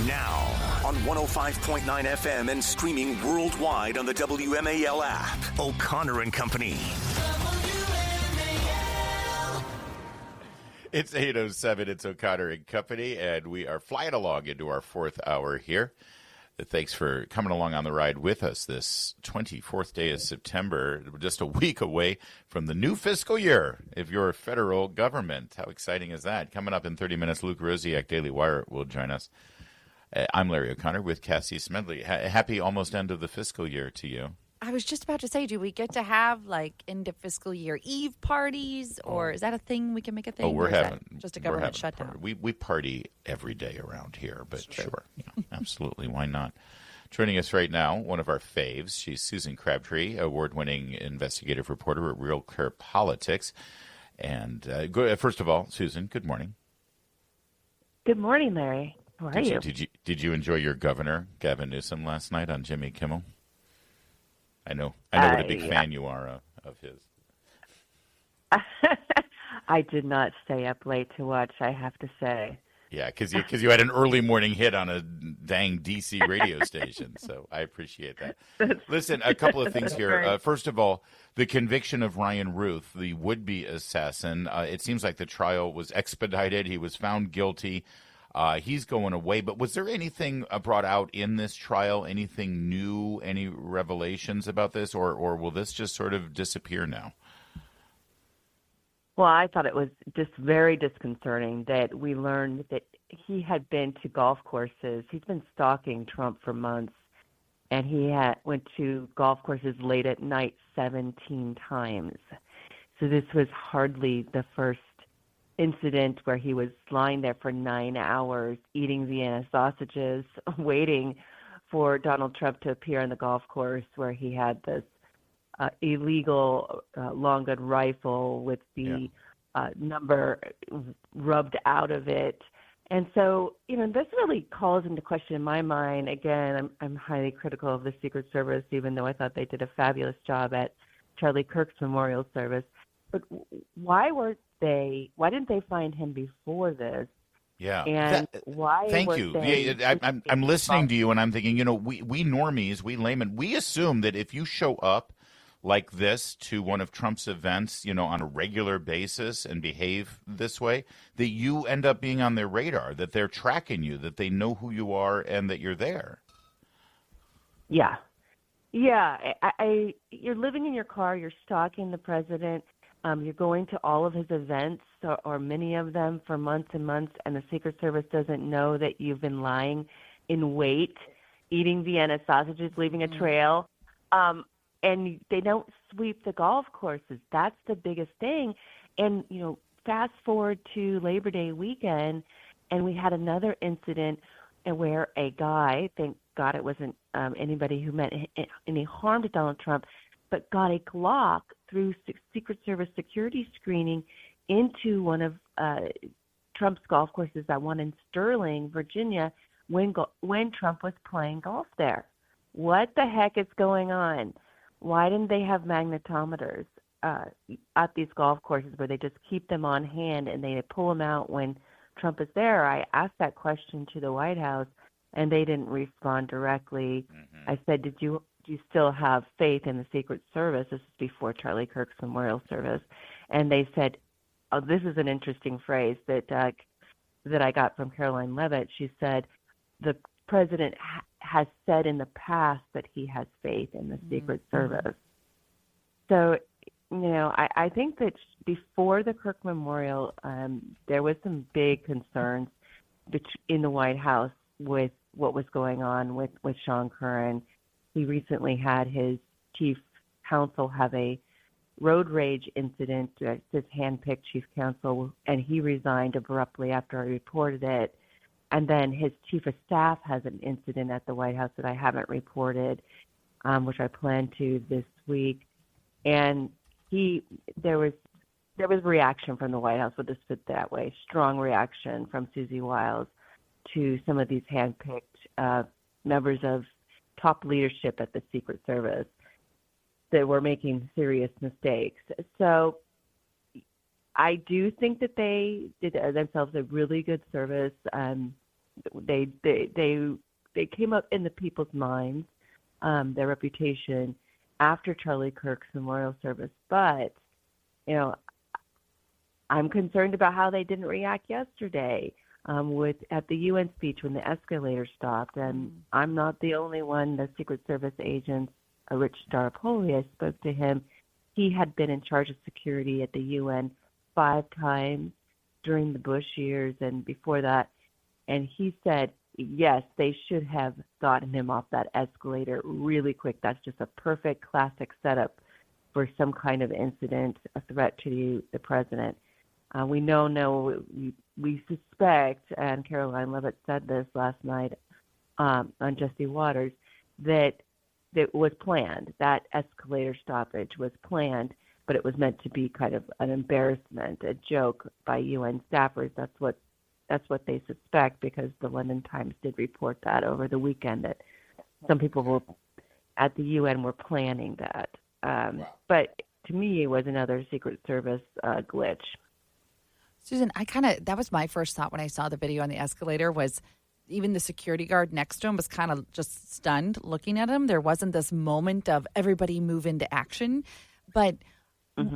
Now, on 105.9 FM and streaming worldwide on the WMAL app, O'Connor and Company. It's 8:07. It's O'Connor and Company, and we are flying along into our fourth hour here. Thanks for coming along on the ride with us this 24th day of September, just a week away from the new fiscal year of your federal government. How exciting is that? Coming up in 30 minutes, Luke Rosiak, Daily Wire, will join us. I'm Larry O'Connor with Cassie Smedile. Happy almost end of the fiscal year to you. I was just about to say, do we get to have like end of fiscal year eve parties, or is that a thing we can make a thing? Oh, we're having just a government shutdown. We party every day around here, but sure, absolutely, why not? Joining us right now, one of our faves, she's Susan Crabtree, award-winning investigative reporter at RealClearPolitics. And first of all, Susan, good morning. Good morning, Larry. How are you? Did you enjoy your governor, Gavin Newsom, last night on Jimmy Kimmel? I know what a big fan you are of his. I did not stay up late to watch, I have to say. Yeah, because you had an early morning hit on a dang DC radio station, so I appreciate that. Listen, a couple of things here. First of all, the conviction of Ryan Ruth, the would-be assassin, it seems like the trial was expedited. He was found guilty. He's going away, but was there anything brought out in this trial, anything new, any revelations about this, or will this just sort of disappear now? Well, I thought it was just very disconcerting that we learned that he had been to golf courses. He's been stalking Trump for months, and he went to golf courses late at night 17 times. So this was hardly the first incident where he was lying there for 9 hours eating Vienna sausages, waiting for Donald Trump to appear on the golf course, where he had this illegal long gun rifle with the number rubbed out of it. And so, this really calls into question in my mind. Again, I'm highly critical of the Secret Service, even though I thought they did a fabulous job at Charlie Kirk's memorial service. But why didn't they find him before this? Yeah. And why? Thank you. I'm listening to you, and I'm thinking, we normies, we laymen, we assume that if you show up like this to one of Trump's events, on a regular basis and behave this way, that you end up being on their radar, that they're tracking you, that they know who you are, and that you're there. Yeah. Yeah. You're living in your car, you're stalking the president. You're going to all of his events, or many of them, for months and months, and the Secret Service doesn't know that you've been lying in wait, eating Vienna sausages, leaving a trail, and they don't sweep the golf courses. That's the biggest thing. And, fast forward to Labor Day weekend, and we had another incident where a guy, thank God it wasn't anybody who meant any harm to Donald Trump, but got a Glock through Secret Service security screening into one of Trump's golf courses, that one in Sterling, Virginia, when Trump was playing golf there. What the heck is going on? Why didn't they have magnetometers at these golf courses where they just keep them on hand and they pull them out when Trump is there? I asked that question to the White House, and they didn't respond directly. Mm-hmm. I said, do you still have faith in the Secret Service? This is before Charlie Kirk's memorial service. And they said, this is an interesting phrase that I got from Caroline Leavitt. She said, the president has said in the past that he has faith in the Secret Service. So, I think that before the Kirk memorial, there was some big concerns in the White House with what was going on with Sean Curran. He recently had his chief counsel have a road rage incident, his hand-picked chief counsel, and he resigned abruptly after I reported it. And then his chief of staff has an incident at the White House that I haven't reported, which I plan to this week. And there was reaction from the White House, we'll just put it that way, strong reaction from Susie Wiles to some of these hand-picked members of top leadership at the Secret Service that were making serious mistakes. So I do think that they did themselves a really good service. they came up in the people's minds, their reputation after Charlie Kirk's memorial service. But, I'm concerned about how they didn't react yesterday at the UN speech when the escalator stopped. And I'm not the only one. The Secret Service agent, Rich Staropoli, I spoke to him. He had been in charge of security at the UN 5 times during the Bush years and before that. And he said, yes, they should have gotten him off that escalator really quick. That's just a perfect classic setup for some kind of incident, a threat to the president. We we suspect, and Caroline Levitt said this last night on Jesse Waters, that it was planned. That escalator stoppage was planned, but it was meant to be kind of an embarrassment, a joke by UN staffers. That's what they suspect, because the London Times did report that over the weekend, that some people at the UN were planning that. Wow. But to me, it was another Secret Service glitch. Susan, that was my first thought when I saw the video on the escalator, was even the security guard next to him was kind of just stunned looking at him. There wasn't this moment of everybody move into action. But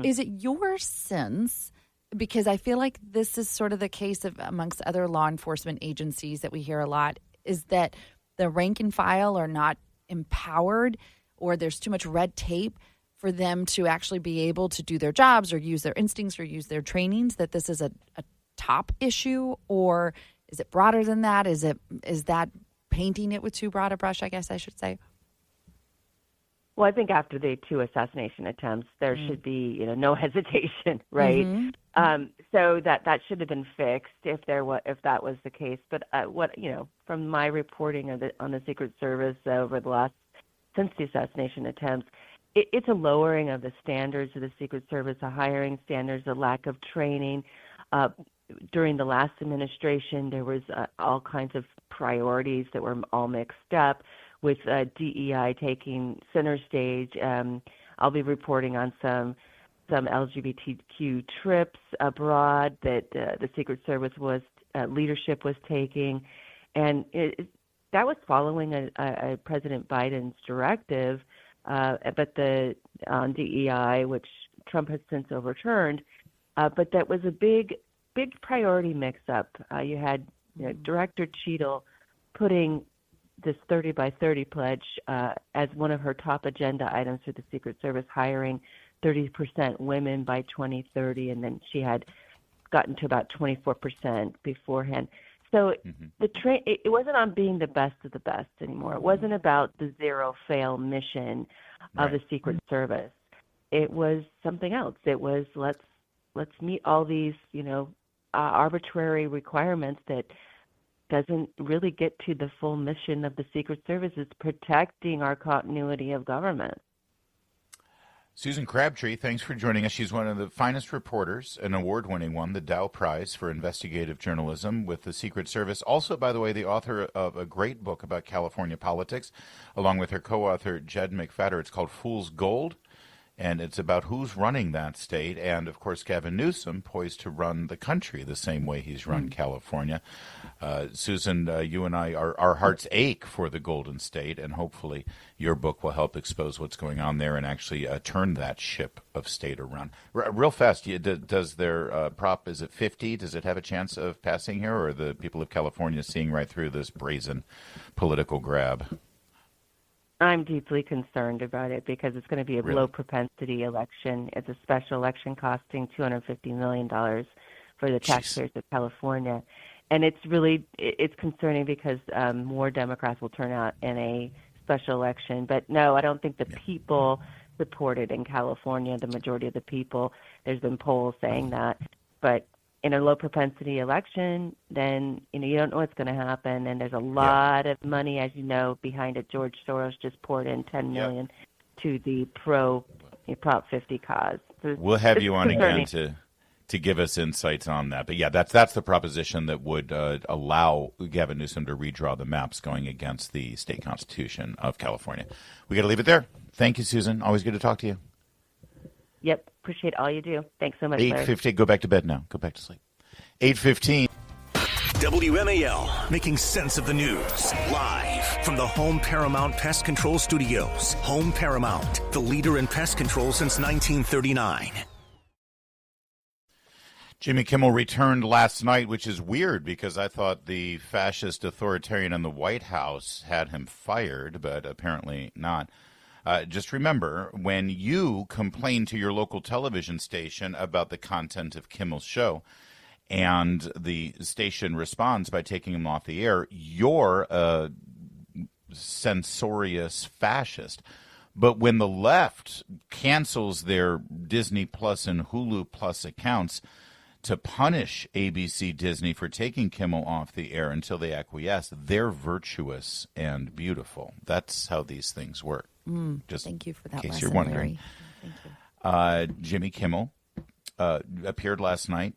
is it your sense, because I feel like this is sort of the case of amongst other law enforcement agencies that we hear a lot, is that the rank and file are not empowered, or there's too much red tape for them to actually be able to do their jobs or use their instincts or use their trainings, that this is a top issue? Or is it broader than that? Is that painting it with too broad a brush, I guess I should say? Well, I think after the 2 assassination attempts, there should be, no hesitation, right? So that should have been fixed if that was the case. But from my reporting on the Secret Service since the assassination attempts, it's a lowering of the standards of the Secret Service, a hiring standards, a lack of training. During the last administration, there was all kinds of priorities that were all mixed up, with DEI taking center stage. I'll be reporting on some LGBTQ trips abroad that the Secret Service leadership was taking, and that was following a President Biden's directive. But on DEI, which Trump has since overturned, but that was a big priority mix-up. You had Director Cheadle putting this 30 by 30 pledge as one of her top agenda items for the Secret Service, hiring 30% women by 2030, and then she had gotten to about 24% beforehand. So it wasn't on being the best of the best anymore. It wasn't about the zero-fail mission of the Secret Service. It was something else. It was let's meet all these arbitrary requirements that doesn't really get to the full mission of the Secret Service. It's protecting our continuity of government. Susan Crabtree, thanks for joining us. She's one of the finest reporters, an award-winning one, the Dow Prize for Investigative Journalism with the Secret Service. Also, by the way, the author of a great book about California politics, along with her co-author, Jed McFadder. It's called Fool's Gold, and it's about who's running that state. And, of course, Gavin Newsom poised to run the country the same way he's run California. Susan, you and I, our hearts ache for the Golden State, and hopefully your book will help expose what's going on there and actually turn that ship of state around. Real fast, does their prop, is it 50? Does it have a chance of passing here, or are the people of California seeing right through this brazen political grab? I'm deeply concerned about it because it's going to be a low-propensity election. It's a special election costing $250 million for the taxpayers of California. And it's concerning because more Democrats will turn out in a special election. But no, I don't think the people support it in California, the majority of the people. There's been polls saying that. But in a low-propensity election, then you don't know what's going to happen, and there's a lot of money, as you know, behind it. George Soros just poured in $10 million to the Prop 50 cause. So we'll have you on again to give us insights on that. But that's the proposition that would allow Gavin Newsom to redraw the maps going against the state constitution of California. We got to leave it there. Thank you, Susan. Always good to talk to you. Yep. Appreciate all you do. Thanks so much, 8:15. Go back to bed now. Go back to sleep. 8:15. WMAL, making sense of the news. Live from the Home Paramount Pest Control Studios. Home Paramount, the leader in pest control since 1939. Jimmy Kimmel returned last night, which is weird because I thought the fascist authoritarian in the White House had him fired, but apparently not. Just remember, when you complain to your local television station about the content of Kimmel's show and the station responds by taking him off the air, you're a censorious fascist. But when the left cancels their Disney Plus and Hulu Plus accounts to punish ABC Disney for taking Kimmel off the air until they acquiesce, they're virtuous and beautiful. That's how these things work. Just thank you for that in case lesson, you're wondering. Larry. Thank you. Jimmy Kimmel appeared last night,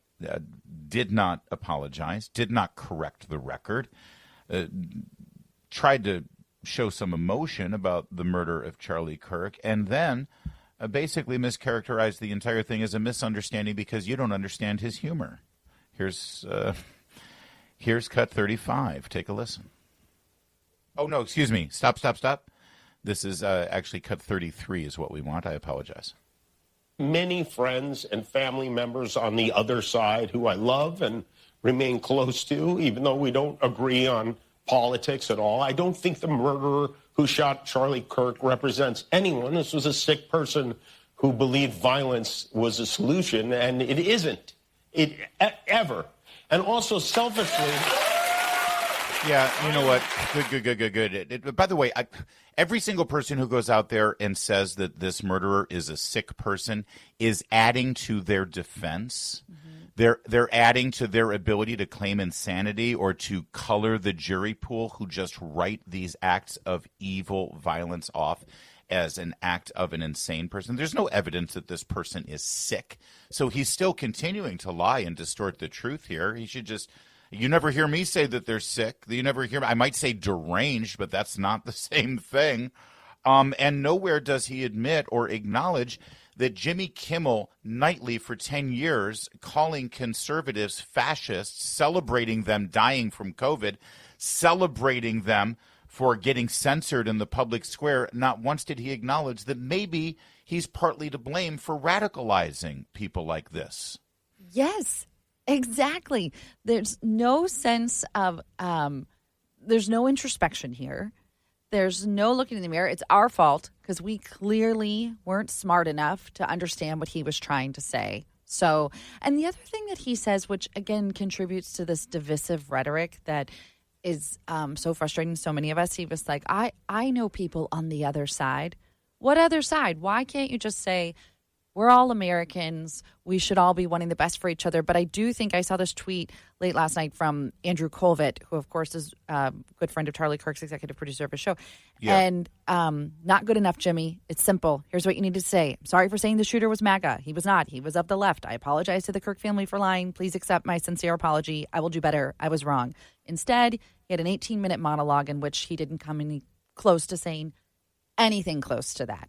did not apologize, did not correct the record, tried to show some emotion about the murder of Charlie Kirk, and then basically mischaracterized the entire thing as a misunderstanding because you don't understand his humor. Here's cut 35. Take a listen. Oh, no, excuse me. Stop. This is actually cut 33 is what we want. I apologize. Many friends and family members on the other side who I love and remain close to, even though we don't agree on politics at all. I don't think the murderer who shot Charlie Kirk represents anyone. This was a sick person who believed violence was a solution, and it isn't. Ever. And also selfishly. Yeah, you know what? Good. By the way, every single person who goes out there and says that this murderer is a sick person is adding to their defense. They're adding to their ability to claim insanity or to color the jury pool who just write these acts of evil violence off as an act of an insane person. There's no evidence that this person is sick. So he's still continuing to lie and distort the truth here. He should just – you never hear me say that they're sick. You never hear – I might say deranged, but that's not the same thing. And nowhere does he admit or acknowledge – that Jimmy Kimmel nightly for 10 years calling conservatives fascists, celebrating them dying from COVID, celebrating them for getting censored in the public square. Not once did he acknowledge that maybe he's partly to blame for radicalizing people like this. Yes, exactly. There's no sense of there's no introspection here. There's no looking in the mirror. It's our fault because we clearly weren't smart enough to understand what he was trying to say. So, and the other thing that he says, which again contributes to this divisive rhetoric that is so frustrating to so many of us, he was like, I know people on the other side. What other side? Why can't you just say, we're all Americans. We should all be wanting the best for each other. But I do think I saw this tweet late last night from Andrew Colvett, who, of course, is a good friend of Charlie Kirk's, executive producer of his show. Yeah. And not good enough, Jimmy. It's simple. Here's what you need to say. I'm sorry for saying the shooter was MAGA. He was not. He was of the left. I apologize to the Kirk family for lying. Please accept my sincere apology. I will do better. I was wrong. Instead, he had an 18-minute monologue in which he didn't come any close to saying anything close to that.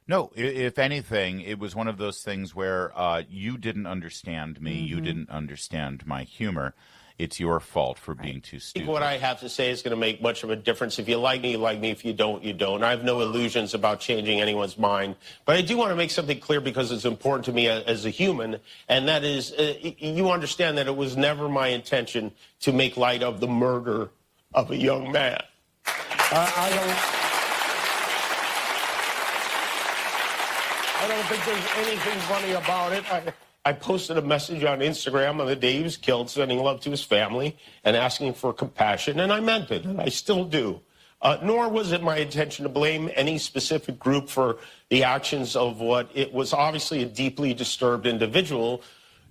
No, if anything, it was one of those things where you didn't understand me, you didn't understand my humor. It's your fault for being too stupid. I think what I have to say is going to make much of a difference. If you like me, you like me. If you don't, you don't. I have no illusions about changing anyone's mind. But I do want to make something clear because it's important to me as a human, and that is you understand that it was never my intention to make light of the murder of a young man. I don't think there's anything funny about it. I posted a message on Instagram on the day he was killed, sending love to his family and asking for compassion, and I meant it, and I still do. Nor was it my intention to blame any specific group for the actions of what it was obviously a deeply disturbed individual.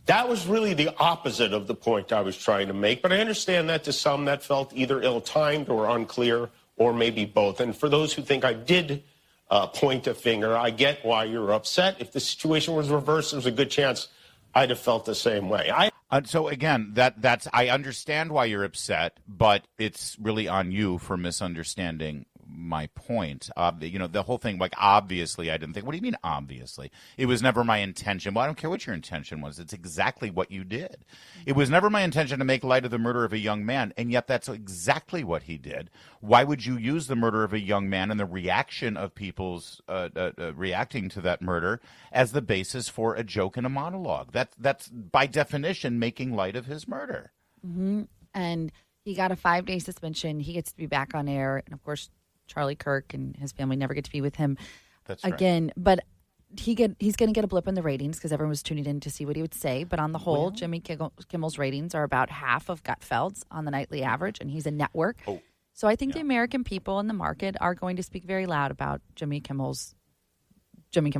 That was really the opposite of the point I was trying to make, but I understand that to some that felt either ill-timed or unclear or maybe both. And for those who think I did point a finger, I get why you're upset. If the situation was reversed, there's a good chance I'd have felt the same way. So again, that's I understand why you're upset, but it's really on you for misunderstanding my point. The whole thing, like, obviously I didn't think. What do you mean, obviously? It was never my intention. Well, I don't care what your intention was. It's exactly what you did. It was never my intention to make light of the murder of a young man, and yet that's exactly what he did. Why would you use the murder of a young man and the reaction of people's reacting to that murder as the basis for a joke and a monologue? That's by definition making light of his murder. Mm-hmm. And he got a 5-day suspension. He gets to be back on air. And, of course, Charlie Kirk and his family never get to be with him again. Right. But he's going to get a blip in the ratings because everyone was tuning in to see what he would say. But on the whole, Jimmy Kimmel's ratings are about half of Gutfeld's on the nightly average, and he's a network. Oh. So I think the American people in the market are going to speak very loud about Jimmy Kimmel's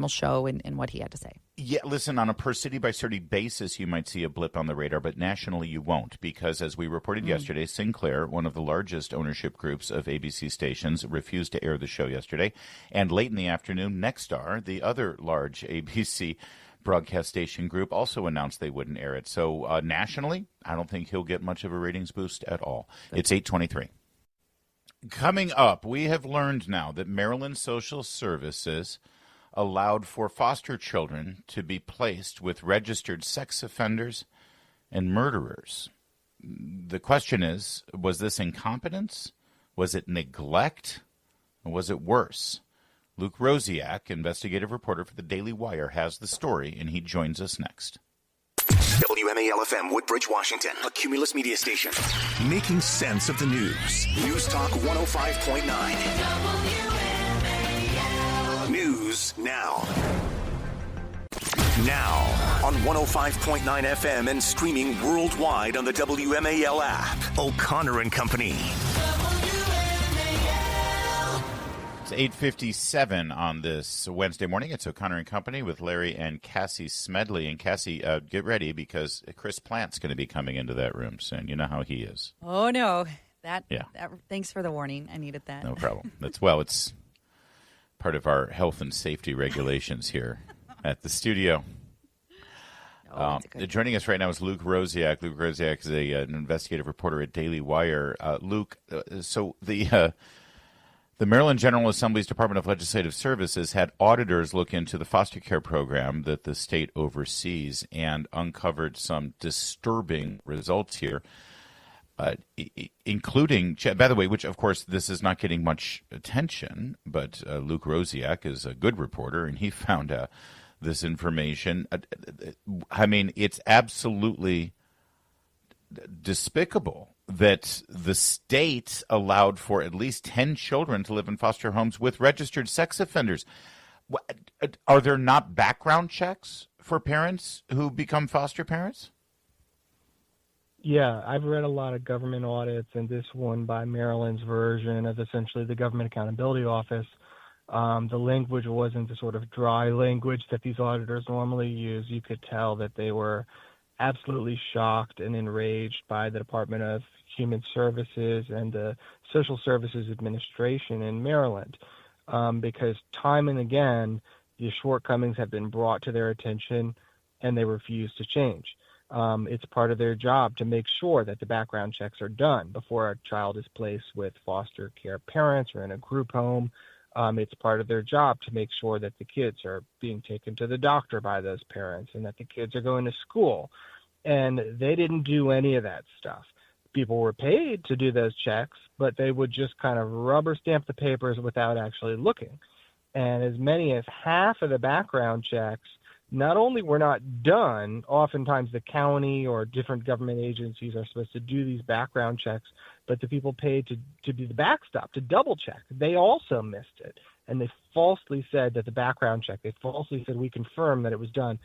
show and what he had to say. Yeah, listen, on a per city by city basis, you might see a blip on the radar, but nationally you won't, because as we reported yesterday, Sinclair, one of the largest ownership groups of ABC stations, refused to air the show yesterday. And late in the afternoon, Nexstar, the other large ABC broadcast station group, also announced they wouldn't air it. So nationally, I don't think he'll get much of a ratings boost at all. It's 8:23. Coming up, we have learned now that Maryland Social Services allowed for foster children to be placed with registered sex offenders and murderers. The question is, was this incompetence? Was it neglect? Or was it worse? Luke Rosiak, investigative reporter for the Daily Wire, has the story, and he joins us next. WMAL-FM, Woodbridge, Washington, a Cumulus media station. Making sense of the news. News Talk 105.9. News now. Now on 105.9 FM and streaming worldwide on the WMAL app. O'Connor and Company. It's 8:57 on this Wednesday morning. It's O'Connor and Company with Larry and Cassie Smedile. And Cassie, get ready because Chris Plant's going to be coming into that room soon. You know how he is. Oh, no. Thanks for the warning. I needed that. No problem. It's part of our health and safety regulations here at the studio. Joining us right now is Luke Rosiak. Luke Rosiak is an investigative reporter at Daily Wire. Luke, so the Maryland General Assembly's Department of Legislative Services had auditors look into the foster care program that the state oversees and uncovered some disturbing results here. Including, by the way, which, of course, this is not getting much attention, but Luke Rosiak is a good reporter, and he found this information. I mean, it's absolutely despicable that the state allowed for at least 10 children to live in foster homes with registered sex offenders. Are there not background checks for parents who become foster parents? Yeah, I've read a lot of government audits, and this one by Maryland's version of essentially the Government Accountability Office. The language wasn't the sort of dry language that these auditors normally use. You could tell that they were absolutely shocked and enraged by the Department of Human Services and the Social Services Administration in Maryland, because time and again, the shortcomings have been brought to their attention, and they refuse to change. It's part of their job to make sure that the background checks are done before a child is placed with foster care parents or in a group home. It's part of their job to make sure that the kids are being taken to the doctor by those parents and that the kids are going to school. And they didn't do any of that stuff. People were paid to do those checks, but they would just kind of rubber stamp the papers without actually looking. And as many as half of the background checks not only were not done, oftentimes the county or different government agencies are supposed to do these background checks, but the people paid to be the backstop, to double check, they also missed it. And they falsely said that the background check, they falsely said we confirmed that it was done.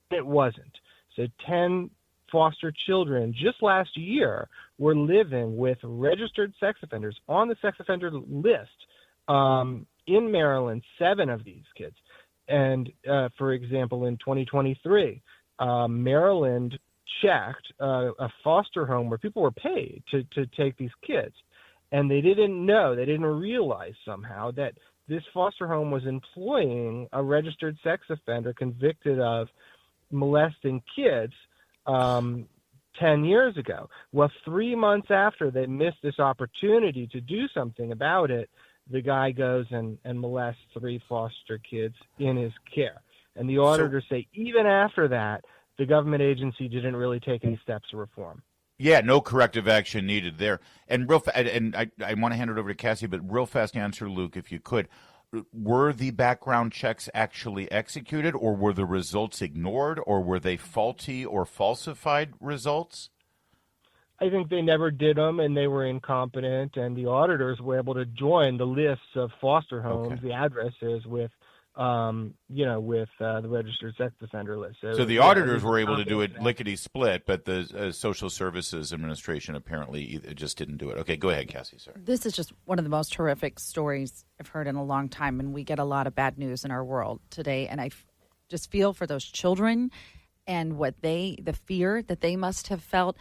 It wasn't. So 10 foster children just last year were living with registered sex offenders on the sex offender list in Maryland, 7 of these kids. And, for example, in 2023, Maryland checked a foster home where people were paid to take these kids. And they didn't realize somehow that this foster home was employing a registered sex offender convicted of molesting kids 10 years ago. Well, 3 months after they missed this opportunity to do something about it, the guy goes and molests 3 foster kids in his care. And the auditors say even after that, the government agency didn't really take any steps to reform. Yeah, no corrective action needed there. And I want to hand it over to Cassie, but real fast answer, Luke, if you could. Were the background checks actually executed, or were the results ignored, or were they faulty or falsified results? I think they never did them, and they were incompetent, and the auditors were able to join the lists of foster homes, the addresses, with the registered sex offender list. So the auditors were able to do it lickety-split, but the Social Services Administration apparently just didn't do it. Okay, go ahead, Cassie. Sorry. This is just one of the most horrific stories I've heard in a long time, and we get a lot of bad news in our world today, and I just feel for those children and the fear that they must have felt.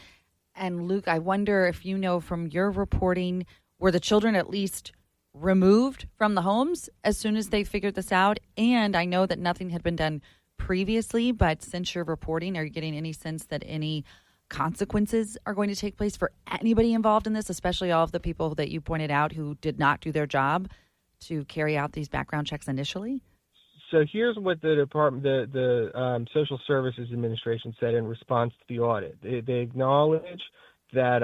And Luke, I wonder if you know from your reporting, were the children at least removed from the homes as soon as they figured this out? And I know that nothing had been done previously, but since you're reporting, are you getting any sense that any consequences are going to take place for anybody involved in this, especially all of the people that you pointed out who did not do their job to carry out these background checks initially? So here's what the Social Services Administration said in response to the audit. They acknowledge that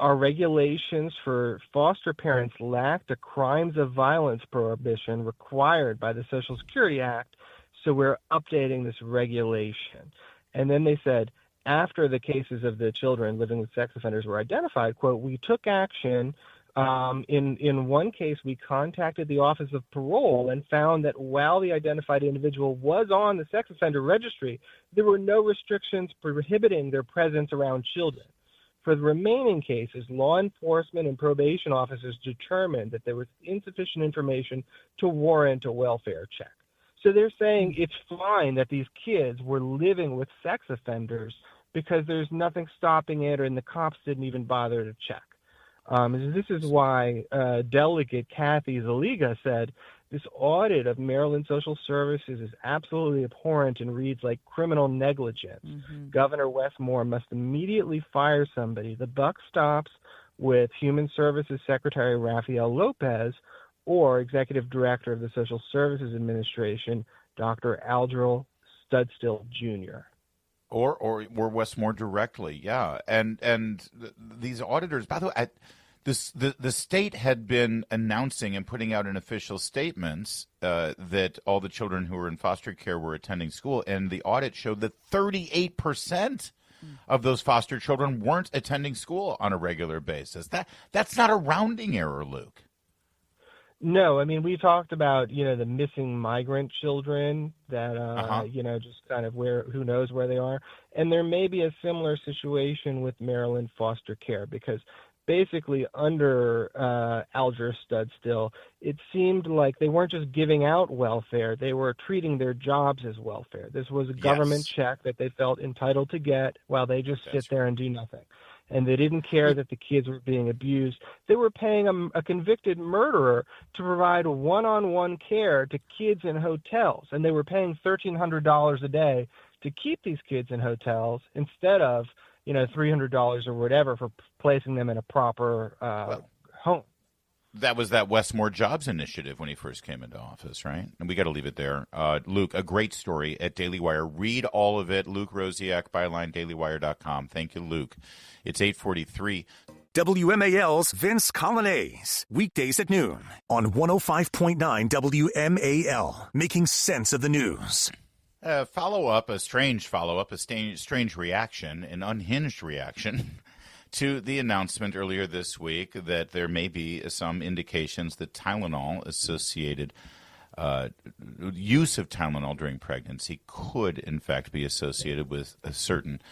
our regulations for foster parents lacked a crimes of violence prohibition required by the Social Security Act, so we're updating this regulation. And then they said, after the cases of the children living with sex offenders were identified, quote, we took action. In one case, we contacted the Office of Parole and found that while the identified individual was on the sex offender registry, there were no restrictions prohibiting their presence around children. For the remaining cases, law enforcement and probation officers determined that there was insufficient information to warrant a welfare check. So they're saying it's fine that these kids were living with sex offenders because there's nothing stopping it, and the cops didn't even bother to check. This is why Delegate Kathy Zaliga said this audit of Maryland Social Services is absolutely abhorrent and reads like criminal negligence. Mm-hmm. Governor Wes Moore must immediately fire somebody. The buck stops with Human Services Secretary Rafael Lopez or Executive Director of the Social Services Administration, Dr. Aldril Studstill Jr. Or Wes Moore directly, yeah. And these auditors, by the way, the state had been announcing and putting out in official statements that all the children who were in foster care were attending school, and the audit showed that 38% of those foster children weren't attending school on a regular basis. That's not a rounding error, Luke. No, I mean, we talked about, the missing migrant children that, just kind of who knows where they are. And there may be a similar situation with Maryland foster care because basically under Aldrich Studstill, it seemed like they weren't just giving out welfare. They were treating their jobs as welfare. This was a government check that they felt entitled to get while they just sit there and do nothing. And they didn't care that the kids were being abused. They were paying a convicted murderer to provide one-on-one care to kids in hotels. And they were paying $1,300 a day to keep these kids in hotels instead of, $300 or whatever for placing them in a proper home. That was that Wes Moore Jobs Initiative when he first came into office, right? And we got to leave it there. Luke, a great story at Daily Wire. Read all of it. Luke Rosiak, byline, dailywire.com. Thank you, Luke. It's 8:43. WMAL's Vince Colonnese, weekdays at noon on 105.9 WMAL, making sense of the news. A strange reaction, an unhinged reaction to the announcement earlier this week that there may be some indications that Tylenol-associated use of Tylenol during pregnancy could, in fact, be associated with a certain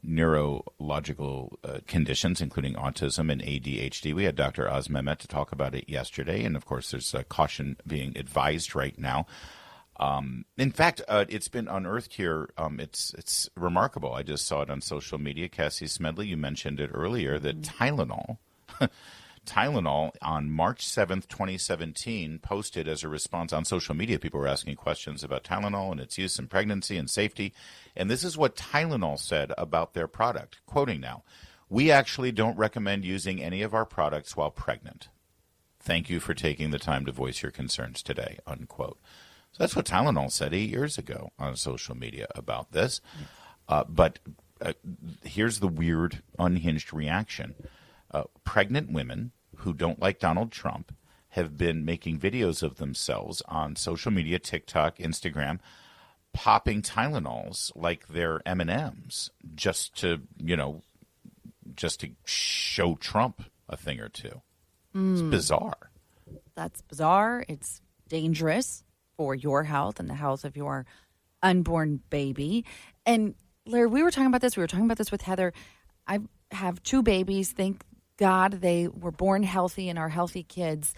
neurological conditions, including autism and ADHD. We had Dr. Oz Mehmet to talk about it yesterday, and, of course, there's caution being advised right now. In fact, it's been unearthed here. It's remarkable. I just saw it on social media. Cassie Smedile, you mentioned it earlier, that Tylenol on March 7th, 2017, posted as a response on social media. People were asking questions about Tylenol and its use in pregnancy and safety. And this is what Tylenol said about their product. Quoting now, We actually don't recommend using any of our products while pregnant. Thank you for taking the time to voice your concerns today, unquote. So that's what Tylenol said 8 years ago on social media about this. But here's the weird, unhinged reaction. Pregnant women who don't like Donald Trump have been making videos of themselves on social media, TikTok, Instagram, popping Tylenols like they're M&Ms just to show Trump a thing or two. It's bizarre. That's bizarre. It's dangerous for your health and the health of your unborn baby. And Larry, we were talking about this. We were talking about this with Heather. I have 2 babies. Thank God they were born healthy and are healthy kids.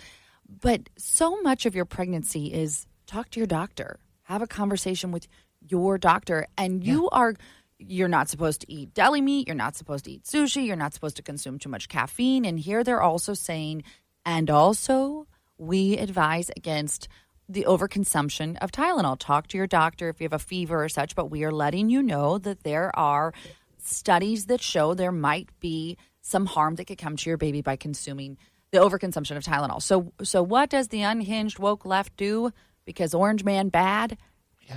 But so much of your pregnancy is talk to your doctor. Have a conversation with your doctor. And you're not supposed to eat deli meat. You're not supposed to eat sushi. You're not supposed to consume too much caffeine. And here they're also saying, and also we advise against the overconsumption of Tylenol. Talk to your doctor if you have a fever or such, but we are letting you know that there are studies that show there might be some harm that could come to your baby by consuming the overconsumption of Tylenol. So what does the unhinged woke left do? Because Orange Man bad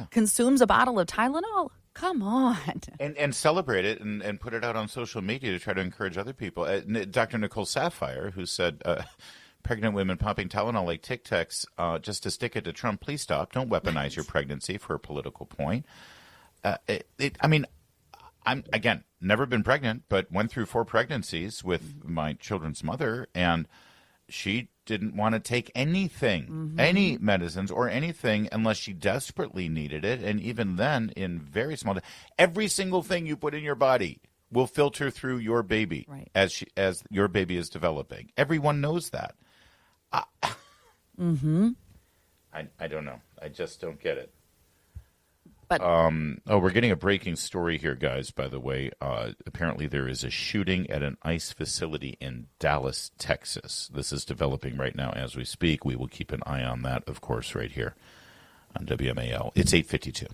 consumes a bottle of Tylenol? Come on. And celebrate it and put it out on social media to try to encourage other people. Dr. Nicole Sapphire, who said pregnant women popping Tylenol like Tic Tacs just to stick it to Trump, please stop. Don't weaponize your pregnancy for a political point. I'm, again, never been pregnant, but went through 4 pregnancies with my children's mother, and she didn't want to take anything, any medicines or anything unless she desperately needed it. And even then, in very small, every single thing you put in your body will filter through your baby as your baby is developing. Everyone knows that. I don't know. I just don't get it. But we're getting a breaking story here, guys, by the way. Apparently there is a shooting at an ICE facility in Dallas, Texas. This is developing right now as we speak. We will keep an eye on that, of course, right here on WMAL. It's 8:52.